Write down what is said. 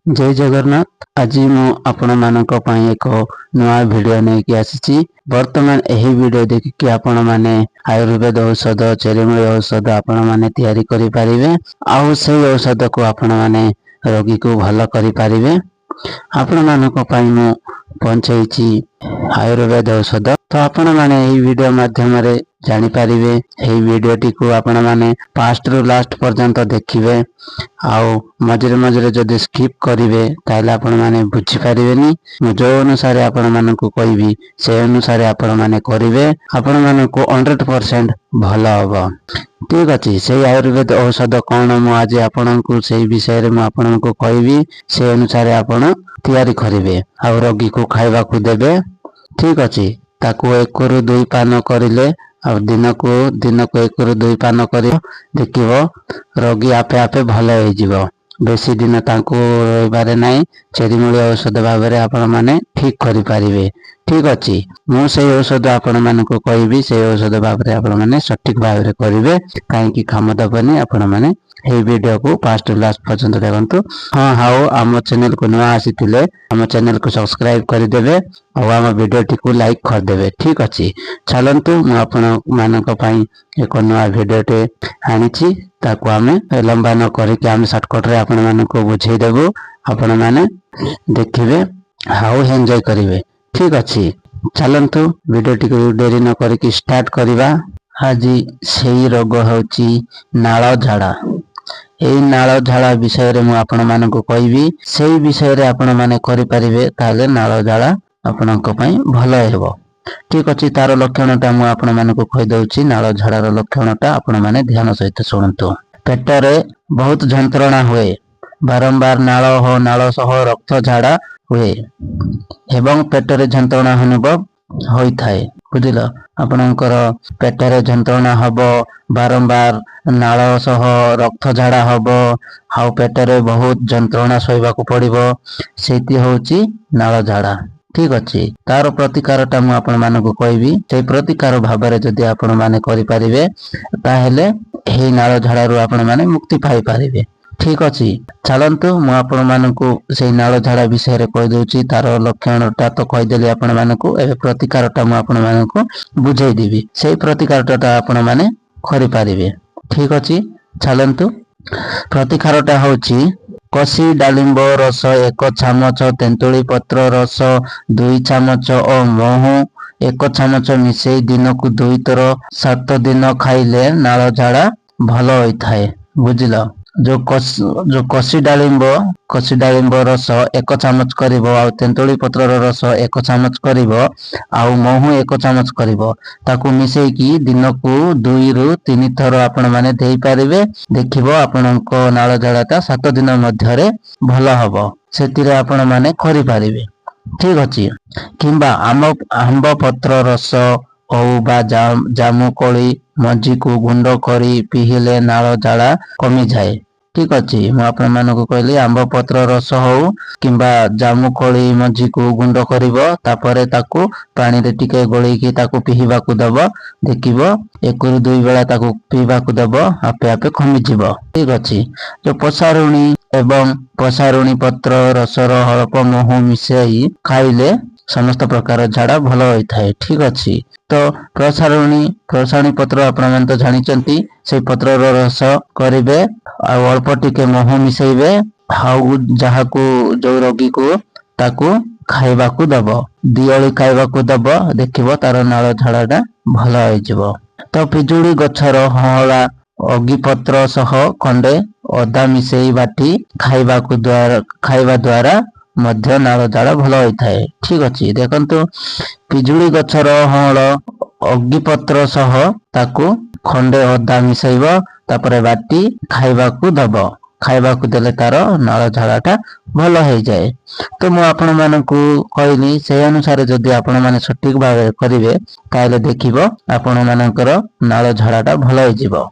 जय जगन्नाथ। आज मु आपण मानक पई एक नुआ वीडियो नेकी आसीची। वर्तमान एही वीडियो देखि आपण माने आयुर्वेद औषध चेरमूली औषध आपण माने तैयारी करि परिबे। आउ से औषध को आपण माने रोगी को भलो करि परिबे। आपण मानक पई मु पहुंचैची आयुर्वेद औषध। तो आपण माने एही वीडियो माध्यम रे जानि परिबे। एही वीडियो टी को आपण माने फास्ट रु लास्ट पर्यंत देखिबे। आउ मझिरे मझिरे जदि स्किप करिवे ताले आपण माने बुझी परिबेनी। मु जो अनुसार आपण मानकु कहबी से अनुसार आपण माने करिवे। आपण मानकु 100% भलो हबो। ठीक अछि। से आयुर्वेद औषध कोन मु आज आपनकु से विषय रे मु आपनकु कहबी। से अनुसार आपण तैयारी करिवे आ रोगी को खाइबा को देबे। ठीक अछि। ताकू 1 रु 2 पान करिले आ दिन को 1 रु 2 पान करी देखिबो रोगी आपे आपे भलो होई जिवो। बेसी दिन तांको बारे नाही। चेरिमूली औषध भाबरे आपण माने ठीक करि परिबे। ठीक अछि। मु से औषध आपण मानकु कहबी। से औषध भाबरे आपण माने सटीक भाबरे करिवे। काहे कि काम दबनी आपण माने ए वीडियो को फास्ट लास्ट पर्यंत देखंतु। हां हाओ आम चैनल को नवा आसीथिले आम चैनल को सब्सक्राइब करि देबे और आम वीडियो टी को लाइक कर देबे। ठीक अछि। चलंतु मु आपण मानक पई एक नवा वीडियो टे आनिछि। ताको आमे लंबा न करि कि आमे शॉर्टकट रे आपण मानक बुझेई देबो। आपण माने देखिबे हाउ एन्जॉय करिवे। ठीक अछि। चलंतु वीडियो टी को देरी न करि कि स्टार्ट करिवा। आज सेही रोग होची नाळ झाड़ा। एई नाळ झाड़ा विषय रे मु आपण मानक कहबी। सेही विषय रे आपण माने करि परिबे ताले नाळ झाड़ा आपणक पई भलो हेबो। ठीक अछि। तार लक्षणटा मु आपण मानक कहि दउची। नाळ झाड़ार लक्षणटा आपण माने ध्यान सहित सुनंतु। पेट रे बहुत जंत्रणा हुए। बारंबार नाळ सह रक्त झाड़ा हुए एवं पेट रे जंत्रणा अनुभव होई थाए। बुझिल आपणकर पेट रे जंत्रणा हबो। बारंबार नाळ सह रक्त झाड़ा हबो। हाउ पेट रे बहुत जंत्रणा सहिबा को पड़िबो। सेति होची नाळ झाड़ा। ठीक अछि। तार प्रतिकारटा मु आपण मानक कहबी। से प्रतिकार भाबरे जदि आपण माने करि परिबे ताहेले एही नाळ झाड़ा रु आपण माने मुक्ति पाई परिबे। ठीक अछि। चलंतु मु आपण मानकु से नाळ झाड़ा विषय रे कहि दउची। तार लक्षणटा तो कहि देली आपण मानकु। एबे प्रतिकारटा मु आपण मानकु बुझेई देबी। से प्रतिकारटा आपण माने करि परिबे। ठीक अछि। चलंतु प्रतिकारटा होची कसी डालिंब रस 1 चामच, तेंतुली पत्र रस 2 चामच और महू 1 चामच मिसेई दिन को 2 थर 7 दिन खाइले नाळ झाड़ा भलो होई थाए। बुझिल जो कसी डालिंब रस 1 चामच करिवो आ तेंतुली पत्र रस 1 चामच करिवो आ महू 1 चामच करिवो ताकू मिसेई की दिन को 2 रु 3 थर आपण माने देई परिबे। देखिबो आपणको नाळ झाड़ाटा 7 दिन मध्य रे भलो हबो। सेतिरे आपण माने करि परिबे। ठीक अछि। किंबा आंब पत्र रस औ बा जामु कोली मझी को गुंड करी पिहिले नाळ झाड़ा कमी जाए। ठीक अछि। मु आपण मानको कहली आंब पत्र रस हो किंबा जामु कोली मझी को गुंड करिवो तापरे ताकू पानी रे टिके गोळी की ताकू पीहिबा को दबो। देखिबो 1 रु 2 बेला ताकू पीबा को दबो आपे आपे कमी जिवो। ठीक अछि। जो पसारुणी एवं पसारुणी पत्र रसर हळप महू मिसेई खाइले समस्त प्रकार झाड़ा भलो होई थाए। ठीक अछि। तो प्रसारुणी पत्र आपण मन तो जानिचंती। से पत्र रस करिवे आ अल्प टिके महू मिसेइबे। हाउ जहाकू जो रोगी को ताकू खाइबा को दबो। दियळी खाइबा को दबो। देखिबो तार नाळ झाड़ाटा भलो होई जिवो। तो पिजुड़ी गछर हळा अगी पत्र सह खंडे अदा मिसेई बाटी खाइबा द्वारा मध्य नाळ झाड़ा भलो होई थाए। ठीक अछि। देखंतु पिजुड़ी गछर हळ अगी पत्र सह ताकू खंडे अदा मिसेइबो तापरे बाटी खाइबा को दबो। खाइबा को देले तार नाळ झाड़ाटा भलो होई जाए। तो मु आपण मानकु कहली से अनुसार जदि आपण माने सटीक भाबे करिवे ताले देखिबो आपण मानकर नाळ झाड़ाटा भलो होई जिवो।